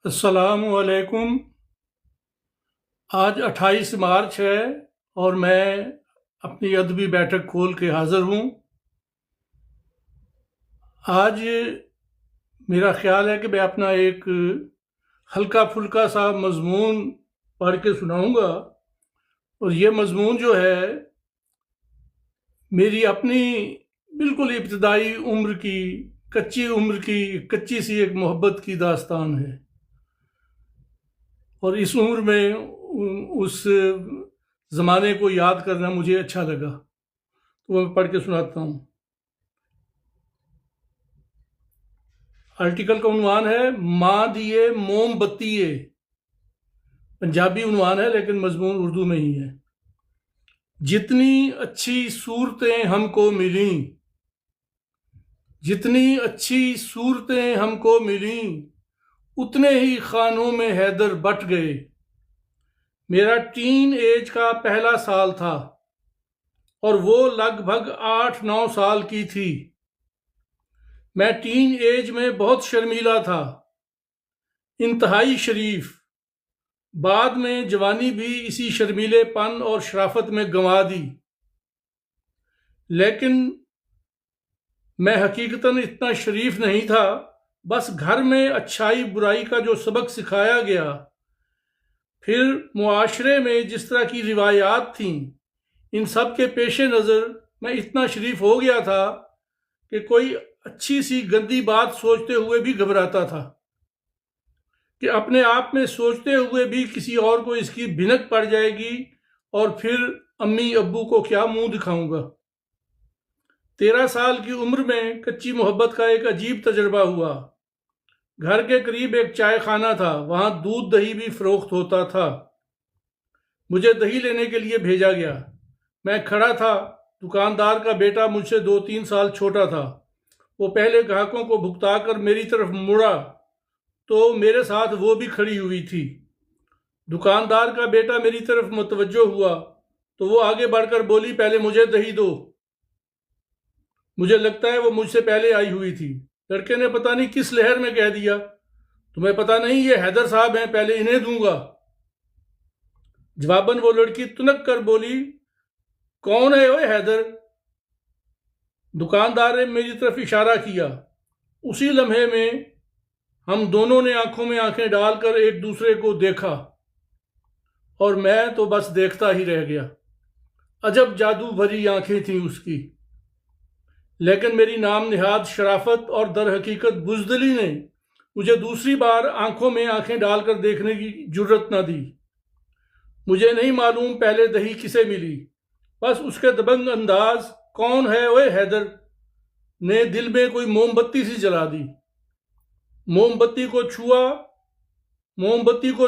अस्सलामु अलैकुम। आज 28 मार्च है और मैं अपनी अदबी बैठक खोल के हाज़िर हूँ। आज मेरा ख़्याल है कि मैं अपना एक हल्का फुल्का सा मज़मून पढ़ के सुनाऊँगा, और ये मज़मून जो है मेरी अपनी बिल्कुल इब्तदाई उम्र की, कच्ची उम्र की कच्ची सी एक मोहब्बत की दास्तान है। और इस उम्र में उस ज़माने को याद करना मुझे अच्छा लगा, तो मैं पढ़ के सुनाता हूँ। आर्टिकल का उन्वान है माँ दिए मोमबत्तिये। पंजाबी उन्वान है लेकिन मजमून उर्दू में ही है। जितनी अच्छी सूरतें हमको मिली, जितनी अच्छी सूरतें हमको मिली, उतने ही खानों में हैदर बट गए। मेरा टीन एज का पहला साल था और वो लगभग 8-9 साल की थी। मैं टीन एज में बहुत शर्मीला था, इंतहाई शरीफ। बाद में जवानी भी इसी शर्मीलेपन और शराफत में गंवा दी। लेकिन मैं हकीकतन इतना शरीफ नहीं था। बस घर में अच्छाई बुराई का जो सबक सिखाया गया, फिर मुआशरे में जिस तरह की रिवायात थीं, इन सब के पेश नज़र मैं इतना शरीफ हो गया था कि कोई अच्छी सी गंदी बात सोचते हुए भी घबराता था कि अपने आप में सोचते हुए भी किसी और को इसकी भिनक पड़ जाएगी और फिर अम्मी अब्बू को क्या मुंह दिखाऊंगा। 13 साल की उम्र में कच्ची मोहब्बत का एक अजीब तजर्बा हुआ। घर के करीब एक चाय खाना था, वहां दूध दही भी फरोख्त होता था। मुझे दही लेने के लिए भेजा गया। मैं खड़ा था। दुकानदार का बेटा मुझसे 2-3 साल छोटा था। वो पहले ग्राहकों को भुगता कर मेरी तरफ मुड़ा तो मेरे साथ वो भी खड़ी हुई थी। दुकानदार का बेटा मेरी तरफ मुतवज्जो हुआ तो वो आगे बढ़कर बोली, पहले मुझे दही दो। मुझे लगता है वो मुझसे पहले आई हुई थी। लड़के ने पता नहीं किस लहर में कह दिया, तुम्हें पता नहीं ये हैदर साहब हैं, पहले इन्हें दूंगा। जवाबन वो लड़की तुनक कर बोली, कौन है ओए हैदर? दुकानदार ने मेरी तरफ इशारा किया। उसी लम्हे में हम दोनों ने आंखों में आंखें डालकर एक दूसरे को देखा और मैं तो बस देखता ही रह गया। अजब जादू भरी आंखें थीं उसकी। लेकिन मेरी नाम निहाद शराफत और दर हकीकत बुजदली ने मुझे दूसरी बार आंखों में आंखें डालकर देखने की जुर्रत न दी। मुझे नहीं मालूम पहले दही किसे मिली, बस उसके दबंग अंदाज, कौन है ओए हैदर, ने दिल में कोई मोमबत्ती सी जला दी। मोमबत्ती को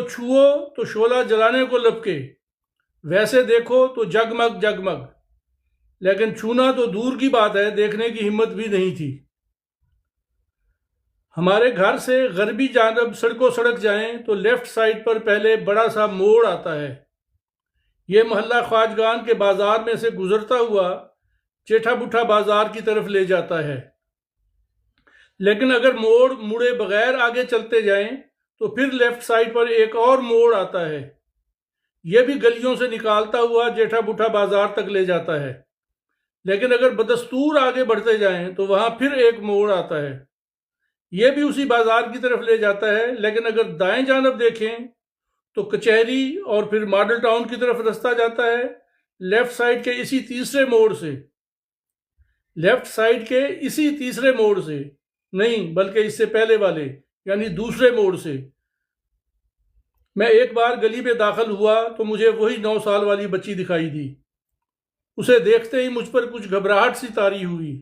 छुओ तो शोला जलाने को लपके, वैसे देखो तो जगमग जगमग। लेकिन छूना तो दूर की बात है, देखने की हिम्मत भी नहीं थी। हमारे घर से गरबी जानब सड़कों सड़क जाएं तो लेफ्ट साइड पर पहले बड़ा सा मोड़ आता है। ये मोहल्ला ख्वाजगान के बाजार में से गुजरता हुआ चेठा बुठा बाजार की तरफ ले जाता है। लेकिन अगर मोड़ मुड़े बगैर आगे चलते जाएं तो फिर लेफ्ट साइड पर एक और मोड़ आता है। यह भी गलियों से निकालता हुआ जेठा बुठा बाजार तक ले जाता है। लेकिन अगर बदस्तूर आगे बढ़ते जाएं तो वहां फिर एक मोड़ आता है। यह भी उसी बाजार की तरफ ले जाता है। लेकिन अगर दाएं जानब देखें तो कचहरी और फिर मॉडल टाउन की तरफ रास्ता जाता है। लेफ्ट साइड के इसी तीसरे मोड़ से नहीं, बल्कि इससे पहले वाले यानी दूसरे मोड़ से। मैं एक बार गली में दाखिल हुआ तो मुझे वही 9 साल वाली बच्ची दिखाई दी। उसे देखते ही मुझ पर कुछ घबराहट सी तारी हुई,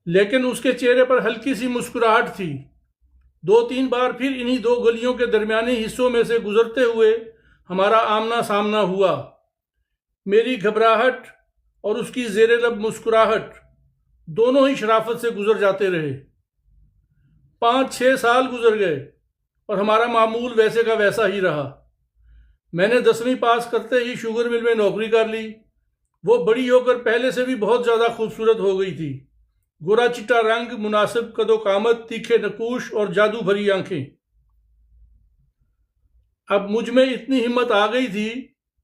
लेकिन उसके चेहरे पर हल्की सी मुस्कुराहट थी। 2-3 बार फिर इन्हीं दो गलियों के दरमियानी हिस्सों में से गुजरते हुए हमारा आमना सामना हुआ। मेरी घबराहट और उसकी ज़ेरे लब मुस्कुराहट दोनों ही शराफत से गुजर जाते रहे। 5-6 साल गुजर गए और हमारा मामूल वैसे का वैसा ही रहा। मैंने 10वीं पास करते ही शुगर मिल में नौकरी कर ली। वो बड़ी होकर पहले से भी बहुत ज़्यादा खूबसूरत हो गई थी। गोरा चिट्टा रंग, मुनासिब कदो कामत, तीखे नकूश और जादू भरी आंखें। अब मुझ में इतनी हिम्मत आ गई थी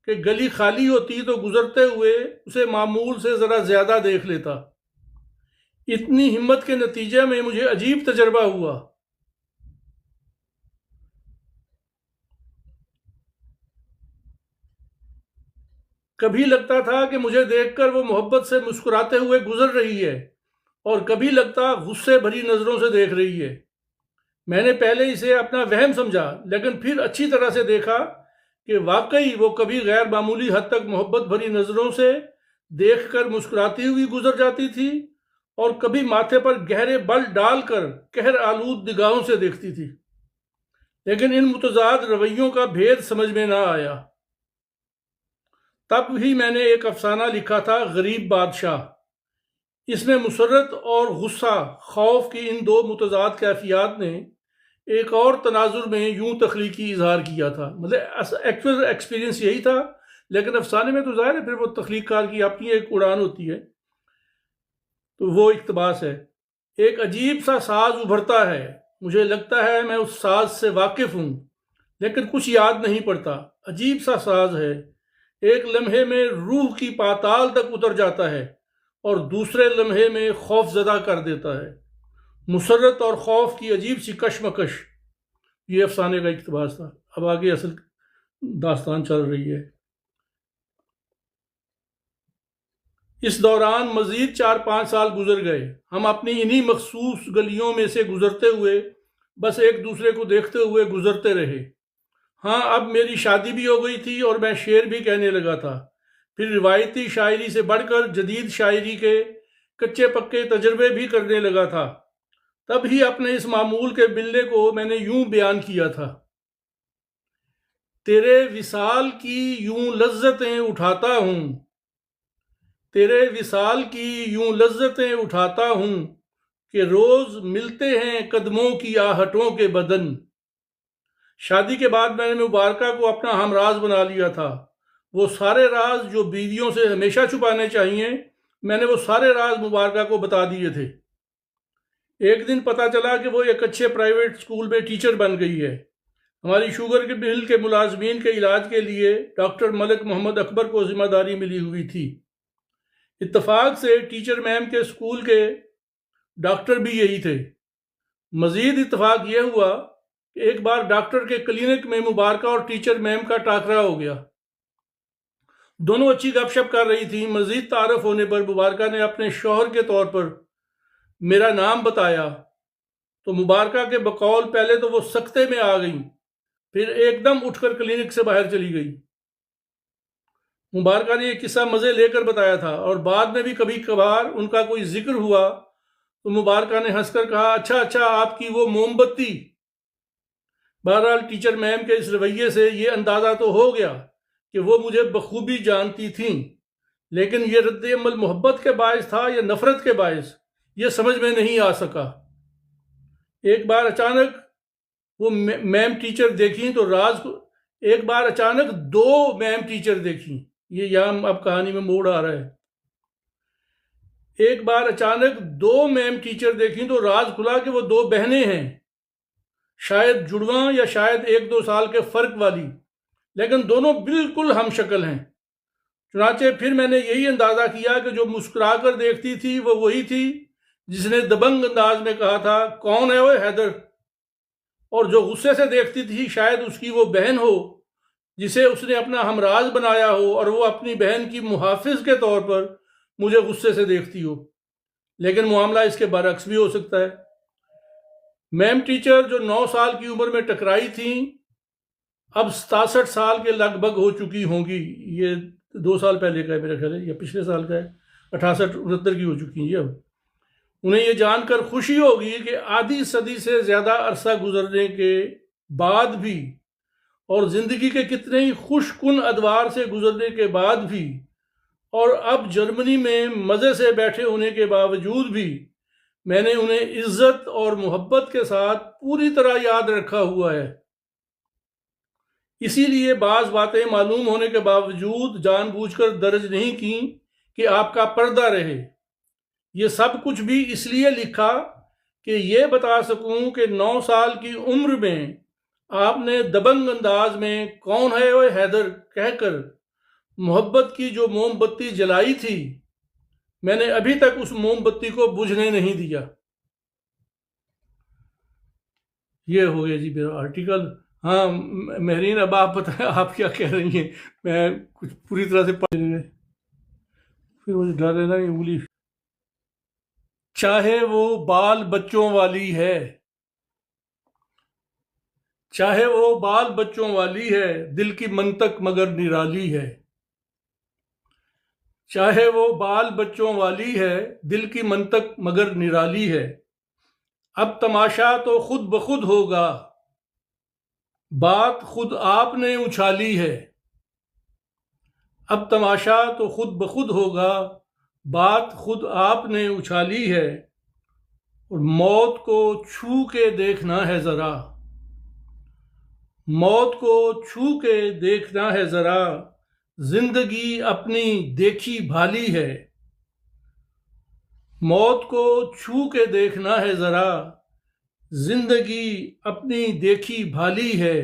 कि गली खाली होती तो गुजरते हुए उसे मामूल से ज़रा ज़्यादा देख लेता। इतनी हिम्मत के नतीजे में मुझे अजीब तजर्बा हुआ। कभी लगता था कि मुझे देखकर वो मोहब्बत से मुस्कुराते हुए गुजर रही है और कभी लगता गुस्से भरी नज़रों से देख रही है। मैंने पहले इसे अपना वहम समझा, लेकिन फिर अच्छी तरह से देखा कि वाकई वो कभी गैर मामूली हद तक मोहब्बत भरी नज़रों से देखकर मुस्कुराती हुई गुजर जाती थी और कभी माथे पर गहरे बल डालकर कहर आलूद निगाहों से देखती थी। लेकिन इन मुतजाद रवैयों का भेद समझ में ना आया। तब ही मैंने एक अफसाना लिखा था, गरीब बादशाह। इसमें मुसर्रत और गुस्सा, खौफ की इन दो मुतजाद कैफियत ने एक और तनाजुर में यूं तख्लीकी इजहार किया था। मतलब एक्चुअल एक्सपीरियंस यही था, लेकिन अफसाने में तो ज़ाहिर है फिर वो तख्लीकार की अपनी एक उड़ान होती है, तो वो इक़्तिबास है। एक अजीब सा साज उभरता है, मुझे लगता है मैं उस साज से वाकिफ़ हूँ, लेकिन कुछ याद नहीं पड़ता। अजीब सा साज है, एक लम्हे में रूह की पाताल तक उतर जाता है और दूसरे लम्हे में खौफजदा कर देता है। मुसर्रत और खौफ की अजीब सी कशमकश, ये अफसाने का इक़्तिबास था। अब आगे असल दास्तान चल रही है। इस दौरान मज़ीद 4-5 साल गुजर गए। हम अपनी इन्हीं मखसूस गलियों में से गुजरते हुए बस एक दूसरे को देखते हुए गुजरते रहे। हाँ, अब मेरी शादी भी हो गई थी और मैं शेर भी कहने लगा था। फिर रिवायती शायरी से बढ़कर जदीद शायरी के कच्चे पक्के तजर्बे भी करने लगा था। तब ही अपने इस मामूल के बिल्ले को मैंने यूं बयान किया था, तेरे विसाल की यूं लज्जतें उठाता हूँ, तेरे विसाल की यूं लज्जतें उठाता हूँ कि रोज़ मिलते हैं कदमों की आहटों के बदन। शादी के बाद मैंने मुबारका को अपना हमराज बना लिया था। वो सारे राज जो बीवियों से हमेशा छुपाने चाहिए, मैंने वो सारे राज मुबारका को बता दिए थे। एक दिन पता चला कि वो एक अच्छे प्राइवेट स्कूल में टीचर बन गई है। हमारी शुगर के मिल के मुलाजमीन के इलाज के लिए डॉक्टर मलिक मोहम्मद अकबर को जिम्मेदारी मिली हुई थी। इत्तफाक से टीचर मैम के स्कूल के डॉक्टर भी यही थे। मजीद इत्तफाक यह हुआ कि एक बार डॉक्टर के क्लिनिक में मुबारका और टीचर मैम का टाकरा हो गया। दोनों अच्छी गपशप कर रही थी। मजीद तारफ होने पर मुबारका ने अपने शौहर के तौर पर मेरा नाम बताया तो मुबारका के बकौल पहले तो वो सख्ते में आ गई, फिर एकदम उठकर क्लिनिक से बाहर चली गई। मुबारका ने यह किस्सा मज़े लेकर बताया था और बाद में भी कभी कभार उनका कोई जिक्र हुआ तो मुबारका ने हंसकर कहा, अच्छा अच्छा, आपकी वो मोमबत्ती। बहरहाल टीचर मैम के इस रवैये से ये अंदाज़ा तो हो गया कि वो मुझे बखूबी जानती थीं, लेकिन ये रद्द-ए-अमल मोहब्बत के बायस था या नफ़रत के बायस, ये समझ में नहीं आ सका। एक बार अचानक वो मैम टीचर देखी तो राज को, एक बार अचानक दो मैम टीचर देखी, ये यहाँ अब कहानी में मोड़ आ रहा है। एक बार अचानक दो मैम टीचर देखी तो राज खुला कि वो दो बहनें हैं, शायद जुड़वा या शायद 1-2 साल के फर्क वाली, लेकिन दोनों बिल्कुल हमशक्ल हैं। चुनाचे फिर मैंने यही अंदाजा किया कि जो मुस्कुरा कर देखती थी वो वही थी जिसने दबंग अंदाज में कहा था, कौन है वो हैदर, और जो गुस्से से देखती थी शायद उसकी वो बहन हो जिसे उसने अपना हमराज बनाया हो और वो अपनी बहन की मुहाफिज के तौर पर मुझे गुस्से से देखती हो। लेकिन मामला इसके बरअक्स भी हो सकता है। मैम टीचर जो 9 साल की उम्र में टकराई थी, अब 67 साल के लगभग हो चुकी होंगी। ये 2 साल पहले का है मेरा ख्याल है, या पिछले साल का है। 68-69 की हो चुकी हैं अब। उन्हें ये जानकर खुशी होगी कि आधी सदी से ज़्यादा अरसा गुजरने के बाद भी और ज़िंदगी के कितने ही खुशकुन अदवार से गुजरने के बाद भी और अब जर्मनी में मज़े से बैठे होने के बावजूद भी मैंने उन्हें इज़्ज़त और मोहब्बत के साथ पूरी तरह याद रखा हुआ है। इसीलिए बाज़ बातें मालूम होने के बावजूद जानबूझकर दर्ज नहीं की कि आपका पर्दा रहे। ये सब कुछ भी इसलिए लिखा कि ये बता सकूं कि 9 साल की उम्र में आपने दबंग अंदाज में कौन है ओए हैदर कहकर मोहब्बत की जो मोमबत्ती जलाई थी, मैंने अभी तक उस मोमबत्ती को बुझने नहीं दिया। ये हो गया जी मेरा आर्टिकल। हाँ मेहरीन, अब आप बताएं आप क्या कह रही हैं। मैं कुछ पूरी तरह से पढ़ रहे फिर मुझे डर है ना उंगली। चाहे वो बाल बच्चों वाली है, चाहे वो बाल बच्चों वाली है, दिल की मंतक मगर निराली है। चाहे वो बाल बच्चों वाली है, दिल की मंतक मगर निराली है। अब तमाशा तो खुद ब खुद होगा, बात खुद आपने उछाली है। अब तमाशा तो खुद ब खुद होगा, बात खुद आपने उछाली है। और मौत को छू के देखना है ज़रा, मौत को छू के देखना है ज़रा, जिंदगी अपनी देखी भाली है। मौत को छू के देखना है ज़रा, जिंदगी अपनी देखी भाली है।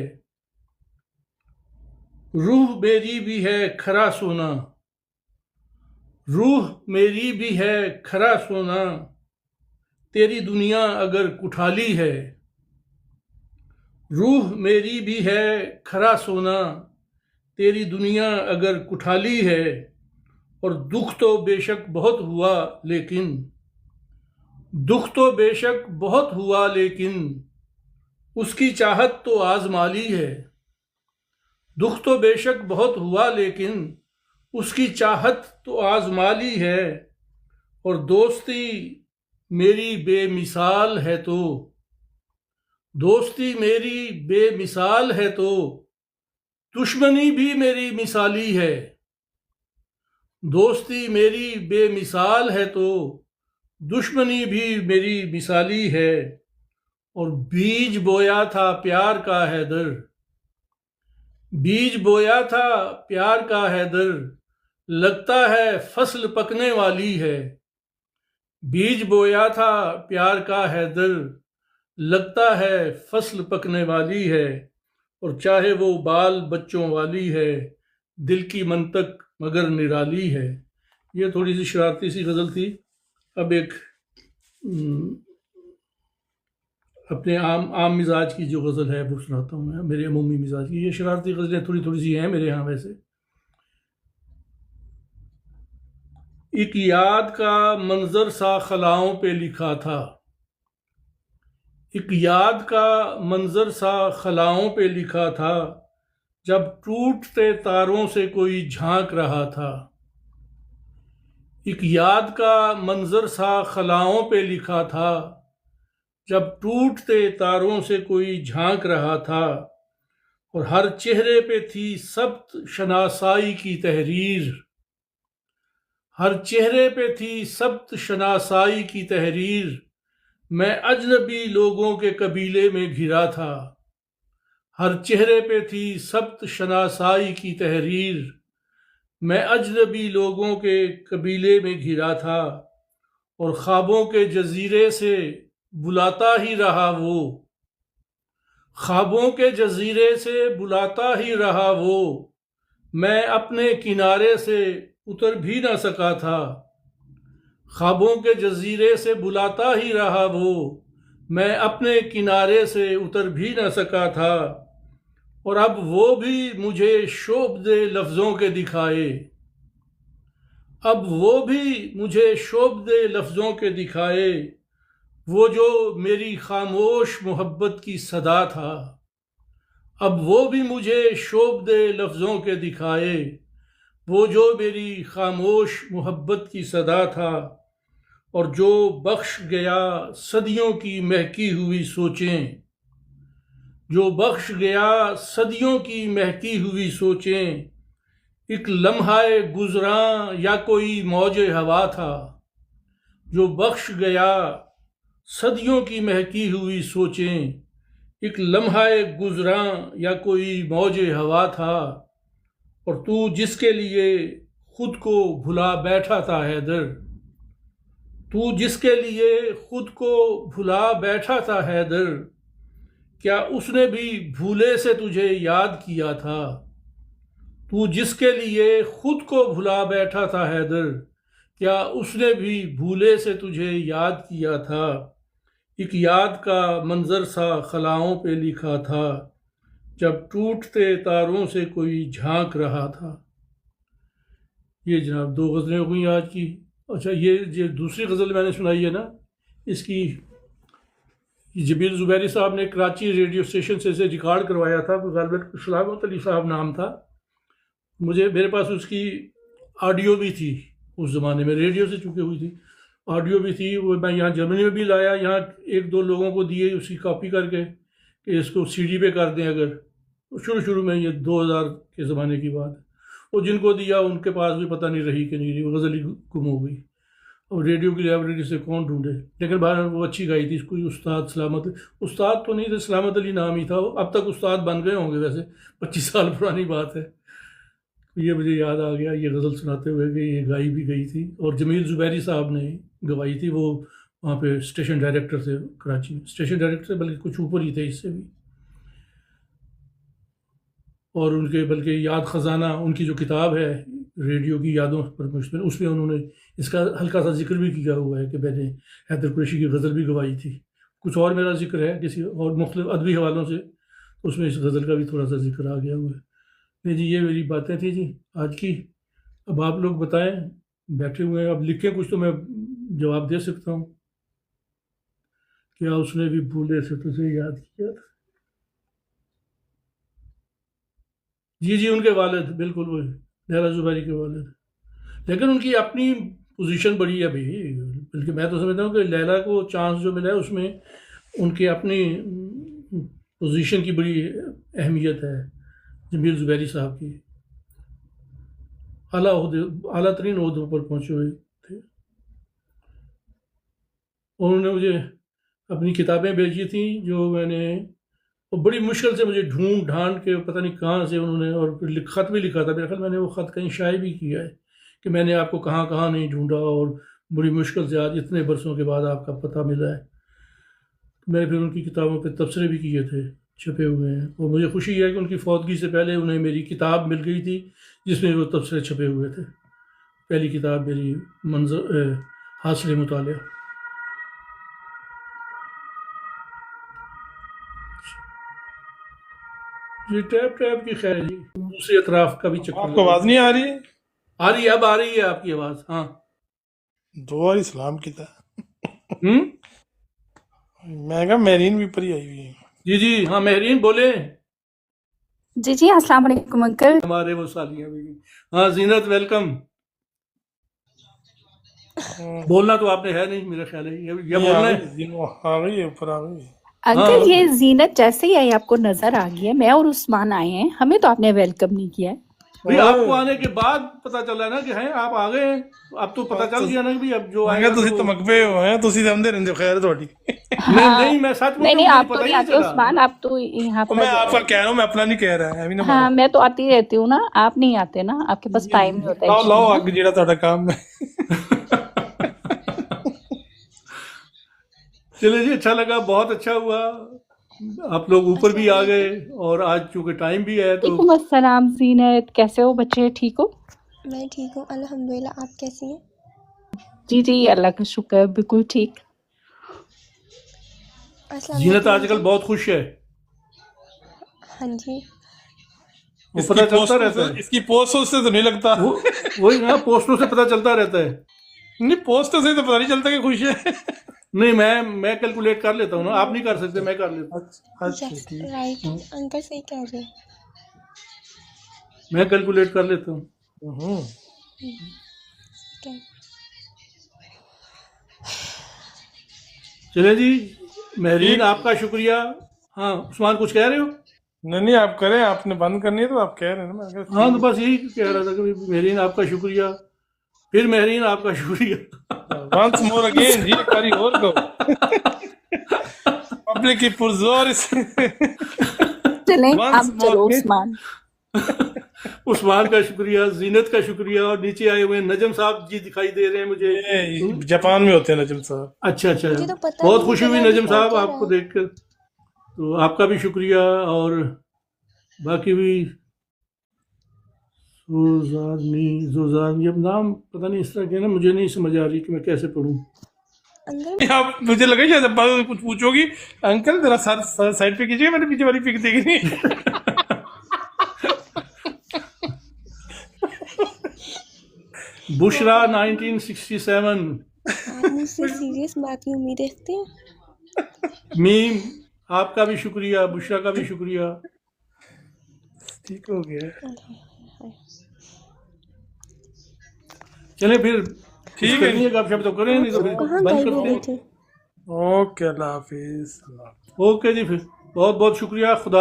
रूह मेरी भी है खरा सोना, रूह मेरी भी है खरा सोना, तेरी दुनिया अगर कुठाली है। रूह मेरी भी है खरा सोना, तेरी दुनिया अगर कुठाली है। और दुख तो बेशक बहुत हुआ लेकिन, दुख तो बेशक बहुत हुआ लेकिन, उसकी चाहत तो आजमाली है। दुख तो बेशक बहुत हुआ लेकिन, उसकी चाहत तो आजमाली है। और दोस्ती मेरी बेमिसाल है तो, दोस्ती मेरी बेमिसाल है तो, दुश्मनी भी मेरी मिसाली है। दोस्ती मेरी बेमिसाल है तो, दुश्मनी भी मेरी मिसाली है। और बीज बोया था प्यार का हैदर, बीज बोया था प्यार का हैदर, लगता है फसल पकने वाली है। बीज बोया था प्यार का हैदर, लगता है फसल पकने वाली है। और चाहे वो बाल बच्चों वाली है, दिल की मंतक मगर निराली है। ये थोड़ी सी शरारती सी गज़ल थी। अब एक अपने आम मिजाज की जो गज़ल है वो सुनाता हूँ मैं, मेरे अमूमी मिजाज की। ये शरारती गज़लें थोड़ी थोड़ी सी हैं मेरे यहाँ वैसे। एक याद का मंजर सा खलाओं पे लिखा था, एक याद का मंजर सा खलाओं पे लिखा था, जब टूटते तारों से कोई झांक रहा था। एक याद का मंजर सा खलाओं पे लिखा था, जब टूटते तारों से कोई झांक रहा था। और हर चेहरे पे थी सब्त शनासाई की तहरीर, हर चेहरे पे थी सब्त शनासाई की तहरीर। मैं अजनबी लोगों के कबीले में घिरा था, हर चेहरे पे थी सब्त शनासाई की तहरीर। मैं अजनबी लोगों के कबीले में घिरा था। और ख्वाबों के जजीरे से बुलाता ही रहा वो, ख्वाबों के जजीरे से बुलाता ही रहा वो। मैं अपने किनारे से उतर भी ना सका था, ख्वाबों के जजीरे से बुलाता ही रहा वो। मैं अपने किनारे से उतर भी ना सका था। और अब वो भी मुझे शोभ दे लफ्ज़ों के दिखाए, अब वो भी मुझे शोभ दे लफ्ज़ों के दिखाए। वो जो मेरी खामोश मोहब्बत की सदा था, अब वो भी मुझे शोभ दे लफ्ज़ों के दिखाए। वो जो मेरी खामोश मोहब्बत की सदा था। और जो बख्श गया सदियों की महकी हुई सोचें, जो बख्श गया सदियों की महकी हुई सोचें। एक लम्हाए गुज़रा या कोई मौजे हवा था, जो बख्श गया सदियों की महकी हुई सोचें। एक लम्हाए गुज़रा या कोई मौजे हवा था। और तू जिसके लिए खुद को भुला बैठा था हैदर, तू जिसके लिए खुद को भुला बैठा था हैदर, क्या उसने भी भूले से तुझे याद किया था। तू जिसके लिए खुद को भुला बैठा था हैदर, क्या उसने भी भूले से तुझे याद किया था। एक याद का मंजर सा खलाओं पे लिखा था, जब टूटते तारों से कोई झांक रहा था। ये जनाब 2 गज़लें हो गई आज की। अच्छा, ये दूसरी गज़ल मैंने सुनाई है ना, इसकी जमील ज़ुबैरी साहब ने कराची रेडियो स्टेशन से इसे रिकॉर्ड करवाया था। ग़ालिबन सलामत अली साहब नाम था। मेरे पास उसकी ऑडियो भी थी उस ज़माने में, रेडियो से चुकी हुई थी, ऑडियो भी थी। वो मैं यहाँ जर्मनी में भी लाया, यहाँ 1-2 लोगों को दिए उसकी कॉपी करके कि इसको सीडी पे कर दें। अगर शुरू में, ये 2000 के ज़माने की बात है, वो जिनको दिया उनके पास भी पता नहीं रही कि नहीं रही, वो गज़ल ही गुम हो गई। और रेडियो की लाइब्रेरी से कौन ढूंढे। लेकिन बाहर वो अच्छी गाई थी। इसको उस्ताद सलामत, उस्ताद तो नहीं थे, सलामत अली नाम ही था। अब तक उस्ताद बन गए होंगे वैसे, 25 साल पुरानी बात है। ये मुझे याद आ गया ये गज़ल सुनाते हुए कि ये गाई भी गई थी और जमील ज़ुबैरी साहब ने गवाई थी। वो वहाँ पे स्टेशन डायरेक्टर थे कराची में, स्टेशन डायरेक्टर बल्कि कुछ ऊपर ही थे इससे भी। और उनके बल्कि याद ख़जाना उनकी जो किताब है रेडियो की यादों पर मुश्तमिल, उसमें उन्होंने इसका हल्का सा जिक्र भी किया हुआ है कि मैंने हैदर कुरैशी की गज़ल भी गवाई थी। कुछ और मेरा जिक्र है किसी और मुख्तलिफ अदबी हवालों से, तो उसमें इस गज़ल का भी थोड़ा सा जिक्र आ गया हुआ है। नहीं जी, ये मेरी बातें थी जी आज की। अब आप लोग बताएं, बैठे हुए हैं, अब लिखें कुछ तो मैं जवाब दे सकता हूँ। क्या उसने भी भूले से तुझे याद किया था। जी, उनके वालिद, बिल्कुल वही लैला ज़ुबैरी के वालिद। लेकिन उनकी अपनी पोजीशन बड़ी है भाई, बल्कि मैं तो समझता हूँ कि लैला को चांस जो मिला है उसमें उनकी अपनी पोजीशन की बड़ी अहमियत है। जमील ज़ुबैरी साहब की आला तरीन ओहदों पर पहुँचे हुए थे। उन्होंने मुझे अपनी किताबें भेजी थी जो मैंने, और बड़ी मुश्किल से मुझे ढूंढ ढांड के पता नहीं कहाँ से उन्होंने, और फिर ख़त भी लिखा था। मेरे ख्याल मैंने वो ख़त कहीं शाये भी किया है कि मैंने आपको कहाँ कहाँ नहीं ढूंढा और बड़ी मुश्किल से आज इतने बरसों के बाद आपका पता मिला है। मैंने फिर उनकी किताबों पे तबसरे भी किए थे, छपे हुए हैं। और मुझे खुशी है कि उनकी फौतगी से पहले उन्हें मेरी किताब मिल गई थी जिसमें वो तबसरे छपे हुए थे। पहली किताब मेरी हासिल मुतालिया। जी टैप की खैर है जी, दूसरी अतराफ का भी चक्कर। आपको आवाज नहीं आ रही है? आ रही है, अब आ रही है आपकी आवाज। हाँ, 2 बार सलाम किया। मैं कहा मेरीन भी ऊपर ही आई हुई है। जी हाँ, मेहरीन बोले। जी अस्सलाम वालेकुम अंकल। हमारे वो सालियाँ भी। हाँ जीनत, वेलकम। बोलना तो आपने है नहीं, मेरा ख्याल है ये बोलना है। आ गई है, ऊपर आ गई है। अंकल ये जीनत जैसे ही आई आपको नजर आ गई है, मैं और उस्मान आए हैं, हमें तो आपने वेलकम नहीं किया है। भाई आपको आने के बाद पता चला ना कि हैं आप आ गए हैं, अब तो पता चल गया ना कि अब जो आएगा ਤੁਸੀਂ ਤਮਕਵੇ ਹੋ ਹੈ, ਤੁਸੀਂ ਤਾਂ ਅੰਦਰ ਰਹਿੰਦੇ, ਖੈਰ ਤੁਹਾਡੀ। नहीं मैं सच बोल नहीं रहा हूँ, आप तो नहीं आते उस्मान, आप तो यहाँ मैं पर। आपका कह रहा हूँ, मैं अपना नहीं कह रहा है। हाँ मैं तो आती रहती हूँ ना, आप नहीं आते ना, आपके पास टाइम नहीं होता ਲਾਓ है। ਲਾਓ ਅੱਗ ਜਿਹੜਾ ਤੁਹਾਡਾ ਕੰਮ है। चलिए जी, अच्छा लगा, बहुत अच्छा हुआ, आप लोग ऊपर भी आ गए और आज चूंकि टाइम भी है तो। वालेकुम अस्सलाम जीनत, कैसे हो बच्चे, ठीक हो? मैं ठीक हूँ अल्हम्दुलिल्लाह, आप कैसी हैं? जी अल्लाह का शुक्र, बिल्कुल ठीक। अस्सलाम जीनत वालेकुम आजकल अंकल। बहुत खुश है, हाँ जी, वो पता चलता रहता है। इसकी पोस्टों से तो नहीं लगता। वही ना, पोस्टों से पता चलता रहता है। नहीं, पोस्टों से तो पता नहीं चलता कि खुश है। नहीं मैं कैलकुलेट कर लेता हूँ ना, आप नहीं कर सकते, मैं कर लेता हूँ। अच्छा यस ठीक। राइट, अंकल सही कह रहे हैं। मैं कैलकुलेट कर लेता हूँ। ठीक है। चले जी, मेहरीन आपका शुक्रिया। हाँ उस्मान कुछ कह रहे हो? नहीं आप करें, आपने बंद करनी है तो आप कह रहे हैं ना। हाँ तो बस यही कह रहा था कि मेहरीन आपका शुक्रिया, फिर मेहरीन आपका शुक्रिया। वंस मोर अगेन जी, एक बारी और दो। पब्लिक की पुरजोर चलें अब चलो उस्मान। उस्मान का शुक्रिया, जीनत का शुक्रिया, और नीचे आए हुए नजम साहब जी दिखाई दे रहे हैं मुझे। ये जापान में होते हैं नजम साहब। अच्छा अच्छा, मुझे तो पता बहुत नहीं खुशी हुई चला नजम कि साहब क्या आपको रहा है। देखकर, तो आपका भी शुक्रिया। और बाकी भी जोजारनी, अब नाम पता नहीं इस तरह के ना, मुझे नहीं समझ आ रही कि मैं कैसे पढ़ूं। अंदर आप मुझे लगा शायद अब्बा से कुछ पूछोगी। अंकल जरा सर साइड पे कीजिएगा, मैंने पीछे वाली पिक देखी नहीं। बुशरा 1967, आप मुझसे सीरियस बात की उम्मीद रखते हैं। मीम आपका भी शुक्रिया, बुशरा का भी शुक्रिया। ठीक हो गया। चले फिर ठीक है। गपशप तो करें, नहीं तो फिर कहाँ बंद गायब हो करते गए हैं। थे? ओके, अल्लाह हाफिज। ओके जी, फिर बहुत बहुत शुक्रिया, खुदा।